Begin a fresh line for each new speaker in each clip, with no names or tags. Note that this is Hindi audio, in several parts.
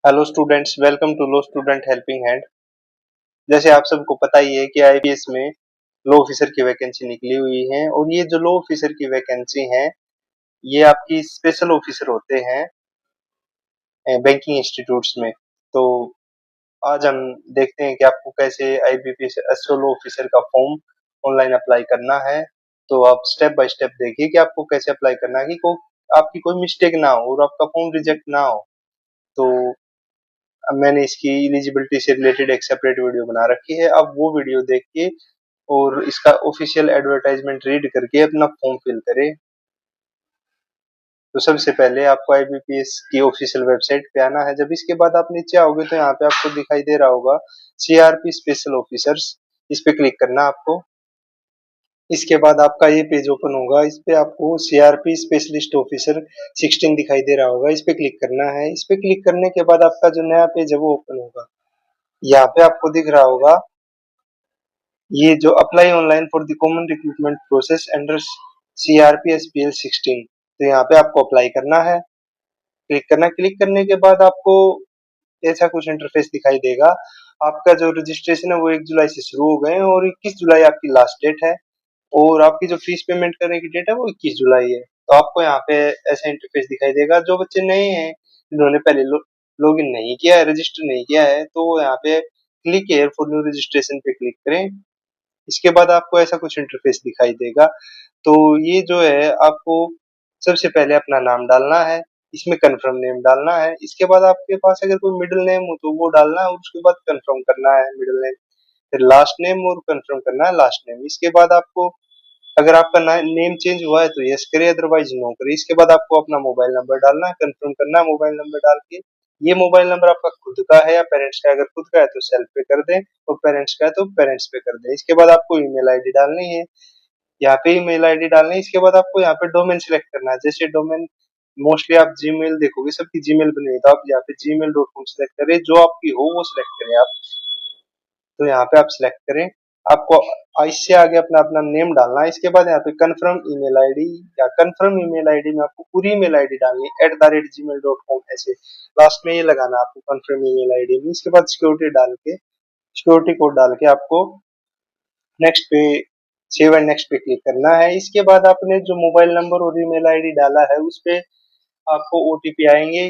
Hello students, welcome to law student helping hand. जैसे आप सबको पता ही है कि आईपीएस में लो ऑफिसर की वैकेंसी निकली हुई है और ये जो लो ऑफिसर की वैकेंसी है ये आपकी स्पेशल ऑफिसर होते हैं बैंकिंग इंस्टीट्यूट्स में। तो आज हम देखते हैं कि आपको कैसे आईबीपीएस एसओ लो ऑफिसर का फॉर्म ऑनलाइन अप्लाई करना है। तो आप स्टेप बाय स्टेप देखिए कि आपको कैसे अप्लाई करना है कि आपकी कोई मिस्टेक ना हो और आपका फॉर्म रिजेक्ट ना हो। तो अब मैंने इसकी एलिजिबिलिटी से रिलेटेड एक सेपरेट वीडियो बना रखी है, आप वो वीडियो देख के और इसका ऑफिशियल एडवर्टाइजमेंट रीड करके अपना फॉर्म फिल करें। तो सबसे पहले आपको आईबीपीएस की ऑफिशियल वेबसाइट पे आना है। जब इसके बाद आप नीचे आओगे तो यहाँ पे आपको दिखाई दे रहा होगा सीआरपी स्पेशल ऑफिसर्स, इस पे क्लिक करना आपको। इसके बाद आपका ये पेज ओपन होगा, इस पे आपको सीआरपी स्पेशलिस्ट ऑफिसर 16 दिखाई दे रहा होगा, इस पे क्लिक करना है। इस पे क्लिक करने के बाद आपका जो नया पेज है वो ओपन होगा। यहाँ पे आपको दिख रहा होगा ये जो apply online for the common recruitment process under CRP SPL 16, तो यहाँ पे आपको अप्लाई करना है। क्लिक करने के बाद आपको ऐसा कुछ इंटरफेस दिखाई देगा। आपका जो रजिस्ट्रेशन है वो 1 जुलाई से शुरू हो गए हैं और 21 जुलाई आपकी लास्ट डेट है और आपकी जो फीस पेमेंट करने की डेट है वो 21 जुलाई है। तो आपको यहाँ पे ऐसा इंटरफेस दिखाई देगा। जो बच्चे नए हैं जिन्होंने पहले लॉग इन नहीं किया है, रजिस्टर नहीं किया है, तो यहाँ पे click here for new registration पे क्लिक करें। इसके बाद आपको ऐसा कुछ इंटरफेस दिखाई देगा। तो ये जो है आपको सबसे पहले अपना नाम डालना है, इसमें कंफर्म नेम डालना है। इसके बाद आपके पास अगर कोई मिडिल नेम हो तो वो डालना है और उसके बाद कंफर्म करना है मिडिल नेम, फिर लास्ट नेम और कंफर्म करना है लास्ट नेम। इसके बाद आपको अगर आपका नेम चेंज हुआ है तो यस करें, अदरवाइज नो करें। इसके बाद आपको अपना मोबाइल नंबर डालना है, कंफर्म करना है मोबाइल नंबर डाल के। ये मोबाइल नंबर आपका खुद का है या पेरेंट्स का है? अगर खुद का है तो सेल्फ पे कर दें और पेरेंट्स का है तो पेरेंट्स पे कर दें। इसके बाद आपको ईमेल आईडी डालनी है, यहाँ पे ईमेल आईडी डालनी है। इसके बाद आपको यहाँ पे डोमेन सिलेक्ट करना है। जैसे डोमेन मोस्टली आप जीमेल देखोगे, सबकी जीमेल बनी है, तो आप यहाँ पे gmail.com सिलेक्ट करें, जो आपकी हो वो सिलेक्ट करें आप। तो यहाँ पे आप सिलेक्ट करें, आपको इससे आगे अपना अपना नेम डालना है। इसके बाद यहाँ पे कंफर्म ईमेल आईडी या कंफर्म ईमेल आईडी में आपको पूरी ईमेल आईडी डालनी है @gmail.com, ऐसे लास्ट में ये लगाना है आपको कंफर्म ईमेल आईडी में। इसके बाद सिक्योरिटी डाल के, सिक्योरिटी कोड डाल के आपको नेक्स्ट पे सेव एंड नेक्स्ट पे क्लिक करना है। इसके बाद आपने जो मोबाइल नंबर और ईमेल आईडी डाला है उस पे आपको ओटीपी आएंगे,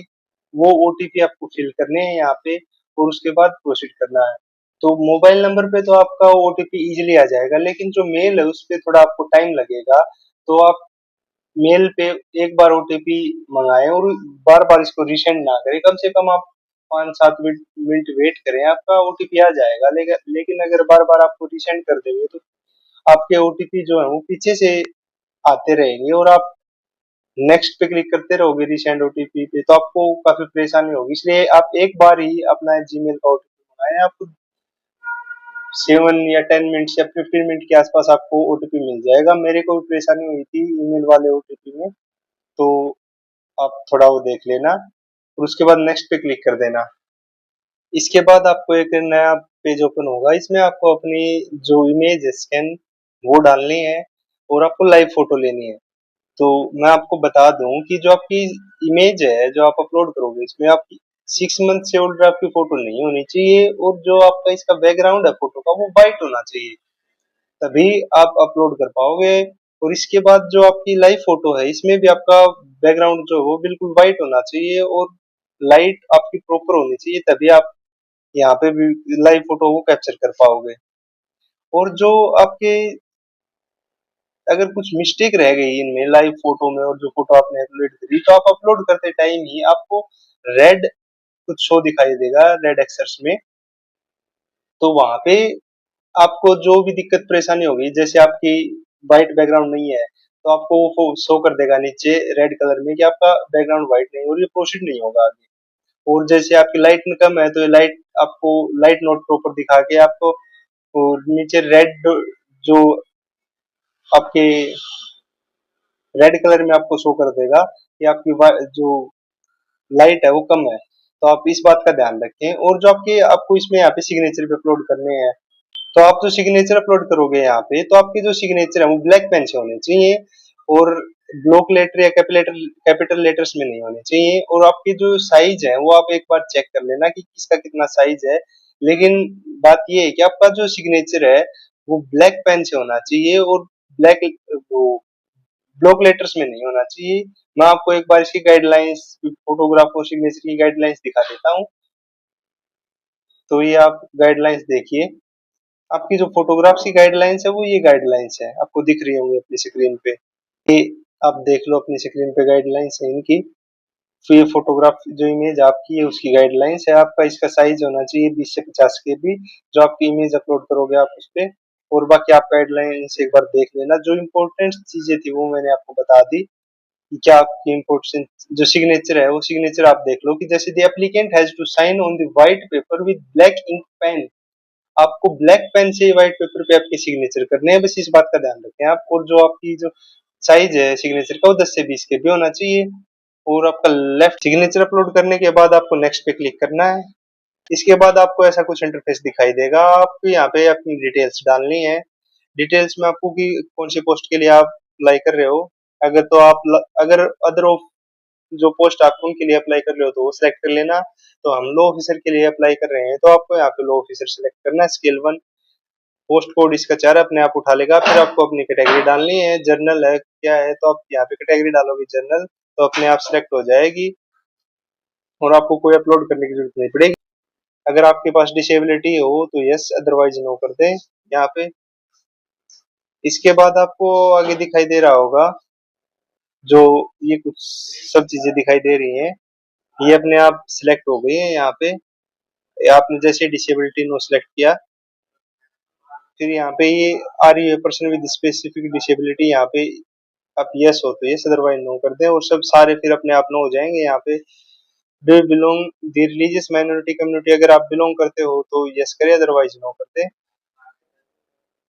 वो ओटीपी आपको फिल करने हैं यहाँ पे और उसके बाद प्रोसीड करना है। तो मोबाइल नंबर पे तो आपका ओटीपी इजीली आ जाएगा, लेकिन जो मेल है उस पे थोड़ा आपको टाइम लगेगा। तो आप मेल पे एक बार ओटीपी मंगाएं और बार बार इसको रिसेंड ना करें। कम से कम आप 5-7 मिनट वेट करें, आपका ओटीपी आ जाएगा। लेकिन अगर बार बार आपको रिसेंड कर देंगे तो आपके ओटीपी जो है वो पीछे से आते रहेंगे और आप नेक्स्ट पे क्लिक करते रहोगे रिसेंड ओटीपी पे, तो आपको काफी परेशानी होगी। इसलिए आप एक बार ही अपना जीमेल का ओटीपी मंगाएं, आपको 7 या 10 मिनट या 15 मिनट के आसपास आपको ओटीपी मिल जाएगा। मेरे को भी परेशानी हुई थी ईमेल वाले ओटीपी में, तो आप थोड़ा वो देख लेना और उसके बाद नेक्स्ट पे क्लिक कर देना। इसके बाद आपको एक नया पेज ओपन होगा, इसमें आपको अपनी जो इमेज है स्कैन वो डालनी है और आपको लाइव फोटो लेनी है। तो मैं आपको बता दूं कि जो आपकी इमेज है जो आप अपलोड करोगे इसमें आपकी 6 मंथ से ओल्ड आपकी फोटो नहीं होनी चाहिए और जो आपका इसका बैकग्राउंड है फोटो का वो वाइट होना चाहिए, तभी आप अपलोड कर पाओगे। और इसके बाद जो आपकी लाइव फोटो है इसमें भी आपका बैकग्राउंड जो है वो बिल्कुल वाइट होना चाहिए और लाइट आपकी प्रॉपर होनी चाहिए, तभी आप यहाँ पे भी लाइव फोटो को कैप्चर कर पाओगे। और जो आपके अगर कुछ मिस्टेक रह गई इनमें लाइव फोटो में और जो फोटो आपने अपलोड करी, तो आप अपलोड करते टाइम ही आपको रेड कुछ शो दिखाई देगा रेड अक्षर्स में। तो वहां पे आपको जो भी दिक्कत परेशानी होगी, जैसे आपकी व्हाइट बैकग्राउंड नहीं है तो आपको वो शो कर देगा नीचे रेड कलर में कि आपका बैकग्राउंड व्हाइट नहीं और ये प्रोसीड नहीं होगा आगे। और जैसे आपकी लाइट में कम है तो ये लाइट आपको लाइट नोट प्रॉपर दिखा के आपको और नीचे रेड जो आपके रेड कलर में आपको शो कर देगा कि आपकी जो लाइट है वो कम है। तो आप इस बात का ध्यान रखें। और जो आपके आपको इसमें यहाँ पे सिग्नेचर पे अपलोड करने हैं, तो आप जो सिग्नेचर अपलोड करोगे यहाँ पे तो आपके जो सिग्नेचर है वो ब्लैक पेन से होने चाहिए और ब्लॉक लेटर या कैपिटल लेटर्स में नहीं होने चाहिए। और आपकी जो साइज है वो आप एक बार चेक कर लेना कि किसका कितना साइज है। लेकिन बात ये है कि आपका जो सिग्नेचर है वो ब्लैक पेन से होना चाहिए और ब्लैक वो ब्लॉक लेटर्स में नहीं होना चाहिए। मैं आपको एक बार इसकी गाइडलाइंस, फोटोग्राफ और सिग्नेचर की गाइडलाइंस दिखा देता हूँ। तो ये आप गाइडलाइंस देखिए। आपकी जो फोटोग्राफ्स की गाइडलाइंस है वो ये गाइडलाइंस है, आपको दिख रही होंगी अपनी स्क्रीन पे। ये आप देख लो अपनी स्क्रीन पे गाइडलाइंस है इनकी। तो ये फोटोग्राफ जो इमेज आपकी है उसकी गाइडलाइंस है। आपका इसका साइज होना चाहिए 20 से 50 केबी जो आपकी इमेज अपलोड करोगे आप उस पे। और बाकी आप गाइडलाइंस एक बार देख लेना। जो इम्पोर्टेंट चीजें थी वो मैंने आपको बता दी कि क्या आपकी इम्पोर्टेंट जो सिग्नेचर है वो सिग्नेचर आप देख लो कि जैसे the applicant has to sign on the white paper with black ink pen. आपको ब्लैक पेन से व्हाइट पेपर पे आपके सिग्नेचर करने हैं, बस इस बात का ध्यान रखें आप। और जो आपकी जो साइज है सिग्नेचर का वो 10 से 20 के भी होना चाहिए। और आपका लेफ्ट सिग्नेचर अपलोड करने के बाद आपको नेक्स्ट पे क्लिक करना है। इसके बाद आपको ऐसा कुछ इंटरफेस दिखाई देगा। आपको यहाँ पे अपनी डिटेल्स डालनी है। डिटेल्स में आपको कि कौन सी पोस्ट के लिए आप अप्लाई कर रहे हो। अगर तो आप अगर अदर जो पोस्ट आप उनके लिए अप्लाई कर रहे हो तो वो सिलेक्ट कर लेना। तो हम लो ऑफिसर के लिए अप्लाई कर रहे हैं तो आपको यहाँ पे लो ऑफिसर सिलेक्ट करना है। स्केल 1 पोस्ट कोड इसका 4 अपने आप उठा लेगा। फिर आपको अपनी कैटेगरी डालनी है, जर्नल है क्या है तो आप यहाँ पे कैटेगरी डालोगे जर्नल तो अपने आप सिलेक्ट हो जाएगी और आपको कोई अपलोड करने की जरूरत नहीं पड़ेगी। अगर आपके पास डिसेबिलिटी हो तो यस, अदरवाइज नो कर दें यहाँ पे। इसके बाद आपको आगे दिखाई दे रहा होगा जो ये कुछ सब चीजें दिखाई दे रही हैं ये अपने आप सिलेक्ट हो गई है यहाँ पे। आपने जैसे डिसेबिलिटी नो सिलेक्ट किया फिर यहाँ पे ये आ रही है पर्सन विद स्पेसिफिक डिसेबिलिटी। यहाँ पे आप यस हो तो यस, अदरवाइज नो कर दें और सब सारे फिर अपने आप नो हो जाएंगे। यहाँ पे do you belong the religious minority community, अगर आप बिलोंग करते हो तो यस करें अदरवाइज नो कर दें।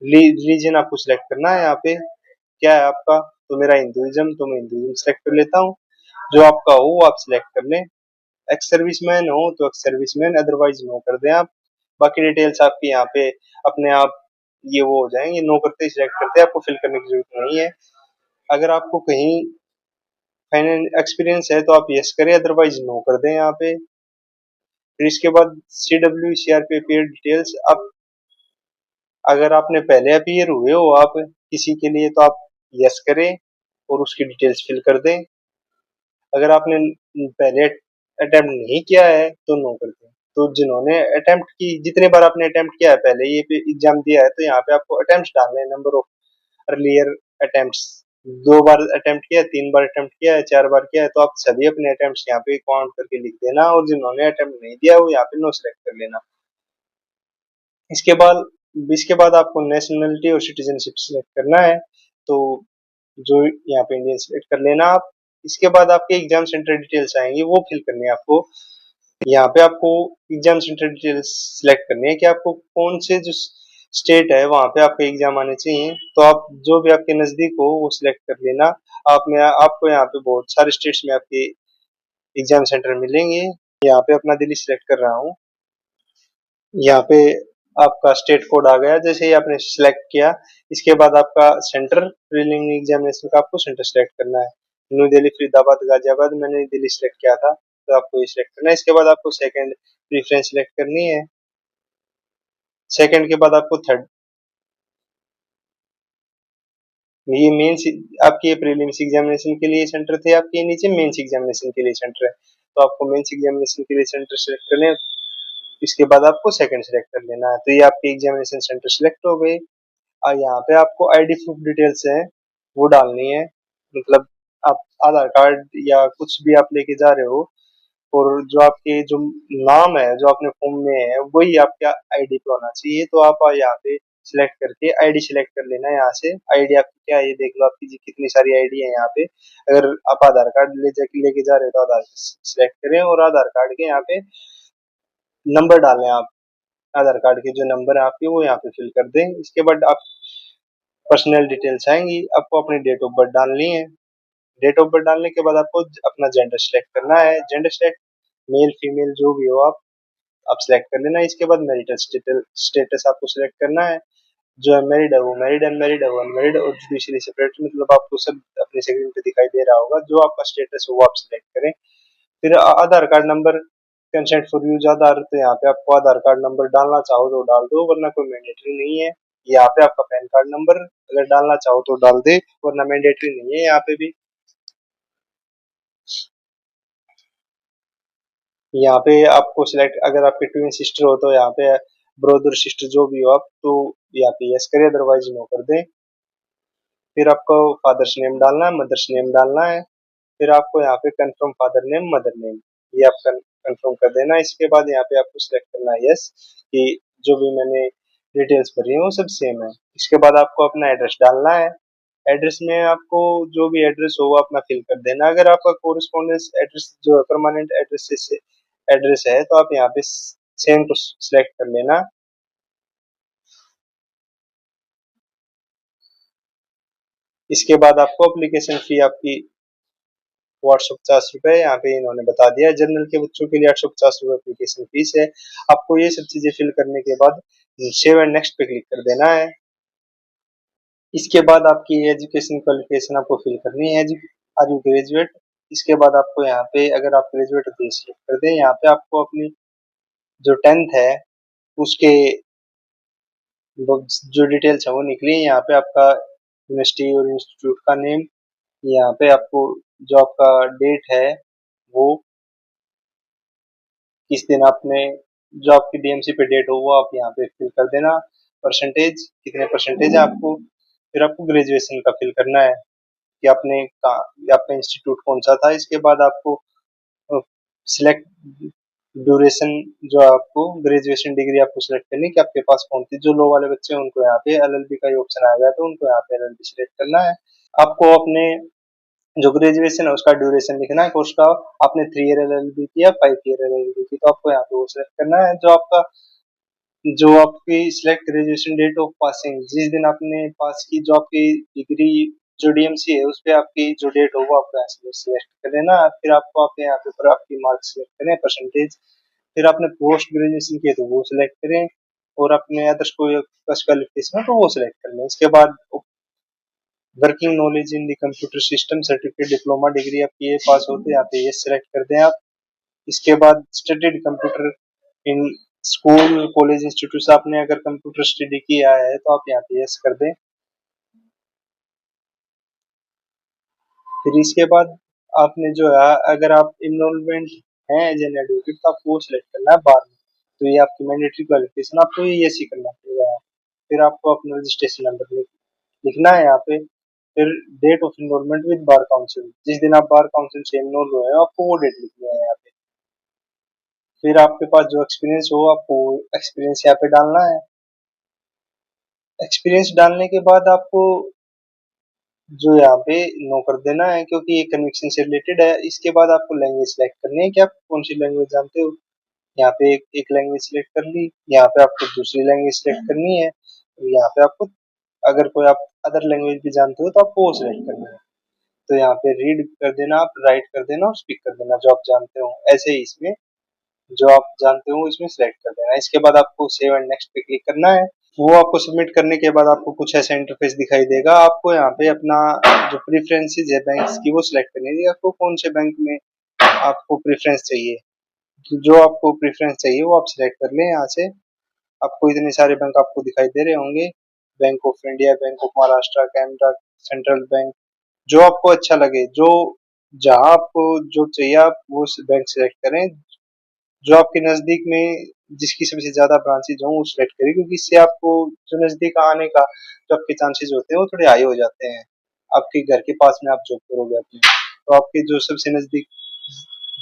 रिलीजन आपको सिलेक्ट करना है यहाँ पे क्या है आपका। तो मेरा हिंदुइज्म, तो मैं हिंदुइज्म सिलेक्ट कर लेता हूँ। जो आपका हो वो आप सिलेक्ट कर लें। एक्स सर्विसमैन हो तो एक्स सर्विसमैन, अदरवाइज नो कर दें आप। बाकी डिटेल्स आपकी यहाँ पे अपने आप ये वो हो जाएंगे। नो करते ही सिलेक्ट करते हैं, आपको फिल करने की जरूरत नहीं है। अगर आपको कहीं फाइनेंस एक्सपीरियंस है तो आप यस करें अदरवाइज नो कर दें यहाँ पे। फिर इसके बाद CW CRP अपीयर डिटेल्स। आप अगर आपने पहले अपीयर हुए हो आप किसी के लिए तो आप यस करें और उसकी डिटेल्स फिल कर दें। अगर आपने पहले अटेम्प्ट नहीं किया है तो नो कर दें। तो जिन्होंने अटेम्प्ट की, जितने बार आपने अटेम्प्ट किया है पहले ये एग्जाम दिया है तो यहाँ पे आपको अटेम्प्ट डालने हैं, number of earlier attempts. 2 bar attempt किया, 3 बार अटेम्प्ट किया है, 4 बार किया है तो आप सभी अपने अटेम्प्ट्स यहाँ पे काउंट करके लिख देना। और जिन्होंने अटेम्प्ट नहीं दिया वो यहाँ पे नो सेलेक्ट कर लेना। इसके बाद इसके बाद आपको नेशनलिटी और सिटीजनशिप सिलेक्ट करना है। तो जो यहाँ पे इंडियन सिलेक्ट कर लेना आप। इसके बाद आपके एग्जाम सेंटर डिटेल्स आएंगी वो फिल करनी है आपको। यहाँ पे आपको एग्जाम सेंटर डिटेल्स सिलेक्ट करनी है कि आपको कौन से जो स्टेट है वहां पे आपके एग्जाम आने चाहिए। तो आप जो भी आपके नजदीक हो वो सिलेक्ट कर लेना। आपको यहाँ पे बहुत सारे स्टेट्स में आपके एग्जाम सेंटर मिलेंगे। यहाँ पे अपना दिल्ली सिलेक्ट कर रहा हूँ। यहाँ पे आपका स्टेट कोड आ गया जैसे ही आपने सिलेक्ट किया। इसके बाद आपका सेंटर प्रीलिमिनरी एग्जामिनेशन का आपको सेंटर सिलेक्ट करना है। न्यू दिल्ली, फरीदाबाद, गाजियाबाद, मैंने दिल्ली सिलेक्ट किया था तो आपको ये सिलेक्ट करना है। इसके बाद आपको सेकंड प्रेफरेंस सिलेक्ट करनी है। सेकंड के बाद आपको थर्ड, ये मेंस आपके ये प्रीलिम्स एग्जामिनेशन के लिए सेंटर थे, आपके नीचे मेंस एग्जामिनेशन के लिए सेंटर है तो आपको मेंस एग्जामिनेशन के लिए सेंटर सिलेक्ट करने हैं। इसके बाद आपको सेकंड सिलेक्ट कर लेना है। तो ये आपके एग्जामिनेशन सेंटर सिलेक्ट हो गए। और यहाँ पे आपको आईडी प्रूफ डिटेल्स है वो डालनी है। मतलब आप आधार कार्ड या कुछ भी आप लेके जा रहे हो और जो आपके जो नाम है जो अपने फॉर्म में है वही आपके आईडी पे होना चाहिए। तो आप यहाँ पे सिलेक्ट करके आईडी सिलेक्ट कर लेना है। यहाँ से आईडी आपकी क्या है ये देख लो, आपकी कितनी सारी आईडी है यहाँ पे। अगर आप आधार कार्ड लेके जा रहे हो तो आधार सिलेक्ट करें और आधार कार्ड के यहाँ पे नंबर डालें आप। आधार कार्ड के जो नंबर है आपके वो यहाँ पे फिल कर दें। इसके बाद आप पर्सनल डिटेल्स आएंगी, आपको अपनी डेट ऑफ बर्थ डालनी है। डेट ऑफ बर्थ डालने के बाद आपको अपना जेंडर सिलेक्ट करना है। जेंडर सिलेक्ट मेल फीमेल जो भी हो आप सिलेक्ट कर लेना। इसके बाद मैरिटल स्टेटस आपको सिलेक्ट करना है। जो अनमैरिड है वो मैरिड, अनमैरिड है वो अनमैरिड, और जुडिशियली सेपरेट, मतलब आपको सब अपने स्क्रीन पे दिखाई दे रहा होगा। जो आपका स्टेटस है वो आप सिलेक्ट करें। फिर Aadhaar card number, consent for use Aadhaar, तो यहाँ पे आपको आधार कार्ड नंबर डालना चाहो तो डाल दो, वरना कोई मैंडेटरी नहीं है। यहाँ पे आपका पैन कार्ड नंबर अगर डालना चाहो तो डाल दे, वरना मैंडेटरी नहीं है यहाँ पे भी। यहाँ पे आपको सिलेक्ट, अगर आपके ट्विन सिस्टर हो तो यहाँ पे ब्रदर सिस्टर जो भी हो आप, तो यहाँ पे यस करें, अदरवाइज नो कर दें। फिर आपको फादर्स नेम डालना है, मदर्स नेम डालना है। फिर आपको यहाँ पे confirm father name, mother name, ये आप कंफर्म कर देना। इसके बाद यहाँ पे आपको सिलेक्ट करना है यस, कि जो भी मैंने डिटेल्स भरी है वो सब सेम है। इसके बाद आपको अपना एड्रेस डालना है। एड्रेस में आपको जो भी एड्रेस हो वो अपना फिल कर देना। अगर आपका कोरिस्पोंडेंस एड्रेस जो है परमानेंट एड्रेस है तो आप यहाँ पे सेम को सिलेक्ट कर लेना। इसके बाद आपको एप्लीकेशन फी आपकी 850 रुपए यहाँ पे इन्होंने बता दिया है। जनरल के बच्चों के लिए 850 रुपए एप्लीकेशन फीस है। आपको ये सब चीजें फिल करने के बाद सेव एंड नेक्स्ट पे क्लिक कर देना है। इसके बाद आपकी एजुकेशन क्वालिफिकेशन आपको फिल करनी है। Are you graduate. इसके बाद आपको यहाँ पे, अगर आप ग्रेजुएट हो तो सिलेक्ट कर दें। यहाँ पे आपको अपनी जो 10th है उसके जो डिटेल्स है वो निकली। यहाँ पे आपका यूनिवर्सिटी और इंस्टीट्यूट का नेम, यहाँ पे आपको जो आपका डेट है वो किस दिन आपने, जो आपकी डीएमसी पे डेट हो वो आप यहाँ पे फिल कर देना। परसेंटेज, कितने परसेंटेज है आपको। फिर आपको ग्रेजुएशन का फिल करना है कि आपने कहाँ, आपका इंस्टीट्यूट कौन सा था। इसके बाद आपको सिलेक्ट ड्यूरेशन, जो आपको ग्रेजुएशन डिग्री आपको सिलेक्ट करनी है कि आपके पास कौन थी। जो लो वाले बच्चे हैं उनको यहाँ पे एलएलबी का ही ऑप्शन आ गया तो उनको यहाँ पे एलएलबी सिलेक्ट करना है। आपको अपने जो ग्रेजुएशन है उसका ड्यूरेशन लिखना है कोर्स का। आपने 3 ईयर एलएलबी की या 5 ईयर एलएलबी की, तो आपको यहाँ पे वो सिलेक्ट करना है। जो आपकी select graduation date of passing, जिस दिन आपने पास की जो आपकी डिग्री, जो डीएमसी है उस पे आपकी जो डेट हो वो आपको यहाँ से सिलेक्ट कर लेना। फिर आपको आप यहाँ पे पर आपकी मार्क्स सिलेक्ट करें, परसेंटेज। फिर आपने पोस्ट ग्रेजुएशन किए तो वो सिलेक्ट करें, और अपने अदर्स को क्वालिफिकेशन है तो वो सिलेक्ट कर लें। इसके बाद working knowledge in the computer system certificate, diploma degree आपकी ये पास होते हैं, यहाँ पे ये सिलेक्ट कर दें आप। इसके बाद studied computer in school college institute से, आपने अगर कंप्यूटर स्टडी किया है तो आप यहाँ पे यस कर दें। फिर इसके बाद आपने जो है, अगर आप इनरोलमेंट हैं एज एन एडवोकेट तो आपको वो सिलेक्ट करना है बार में। तो ये आपकी मैंडेटरी क्वालिफिकेशन, आपको ये यस ही करना पड़ेगा यहाँ। फिर आपको अपना रजिस्ट्रेशन नंबर लिखना है यहाँ पे। फिर date of enrolment with bar council, जिस दिन आप बार काउंसिल से इनरोल हुए हो आपको वो डेट लिखनी है यहाँ पे। फिर आपके पास जो एक्सपीरियंस हो आपको एक्सपीरियंस यहाँ पे डालना है। एक्सपीरियंस डालने के बाद आपको जो यहाँ पे नो कर देना है, क्योंकि ये कन्विक्शन से रिलेटेड है। इसके बाद आपको लैंग्वेज सिलेक्ट करनी है कि आप कौन सी लैंग्वेज जानते हो। यहाँ पे एक लैंग्वेज सिलेक्ट कर ली। यहाँ पे आपको दूसरी लैंग्वेज सिलेक्ट करनी है। यहाँ पे आपको, अगर कोई आप अदर लैंग्वेज भी जानते हो तो आपको वो सिलेक्ट करना है। तो यहाँ पे रीड कर देना, आप राइट कर देना और स्पीक कर देना जो आप जानते हो। ऐसे ही इसमें जो आप जानते हो इसमें सिलेक्ट कर देना। इसके बाद आपको सेव एंड नेक्स्ट पे क्लिक करना है। वो आपको सबमिट करने के बाद आपको कुछ ऐसा इंटरफेस दिखाई देगा। आपको यहाँ पे अपना जो प्रेफरेंसेस है बैंक्स की वो सिलेक्ट करनी है, आपको कौन से बैंक में आपको प्रेफरेंस चाहिए। जो आपको प्रेफरेंस चाहिए वो आप सिलेक्ट कर लें यहाँ से। आपको इतने सारे बैंक आपको दिखाई दे रहे होंगे, bank of India, bank of Maharashtra, Canara, central bank, जो आपको अच्छा लगे, जो जहाँ आपको जो चाहिए आप वो बैंक सिलेक्ट करें। जो आपके नजदीक में जिसकी सबसे ज्यादा ब्रांचेज हो वो सिलेक्ट करें, क्योंकि इससे आपको जो नजदीक आने का जो आपके चांसेस होते हैं वो थोड़े हाई हो जाते हैं। आपके घर के पास में आप जॉब करोगे अपने, तो आपके जो सबसे नजदीक,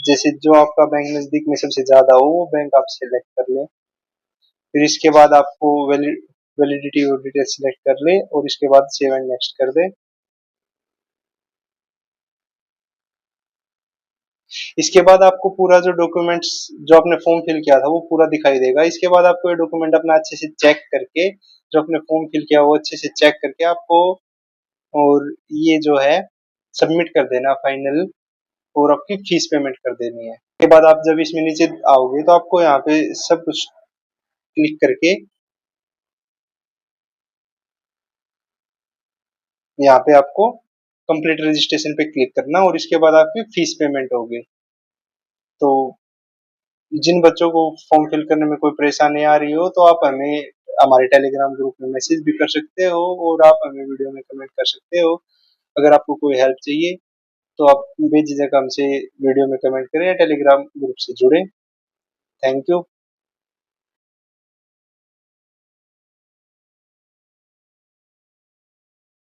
जैसे जो आपका बैंक नजदीक में सबसे ज्यादा हो वो बैंक आप सिलेक्ट कर लें। फिर इसके बाद आपको वैलिडिटी और डिटेल सिलेक्ट कर ले, और इसके बाद सेव एंड नेक्स्ट कर दे। इसके बाद आपको पूरा जो डॉक्यूमेंट्स जो आपने फॉर्म फिल किया था वो पूरा दिखाई देगा। इसके बाद आपको ये डॉक्यूमेंट अपना अच्छे से चेक करके, जो आपने फॉर्म फिल किया वो अच्छे से चेक करके आपको, और ये जो है सबमिट कर देना फाइनल, और आपकी फीस पेमेंट कर देनी है। उसके बाद आप जब इसमें नीचे आओगे तो आपको यहाँ पे सब कुछ क्लिक करके यहाँ पे आपको कंप्लीट रजिस्ट्रेशन पे क्लिक करना और इसके बाद आपकी फीस पेमेंट होगी। तो जिन बच्चों को फॉर्म फिल करने में कोई परेशानी आ रही हो तो आप हमें हमारे टेलीग्राम ग्रुप में मैसेज भी कर सकते हो और आप हमें वीडियो में कमेंट कर सकते हो। अगर आपको कोई हेल्प चाहिए तो आप बेझिझक हमसे वीडियो में कमेंट करें या टेलीग्राम ग्रुप से जुड़े। Thank you.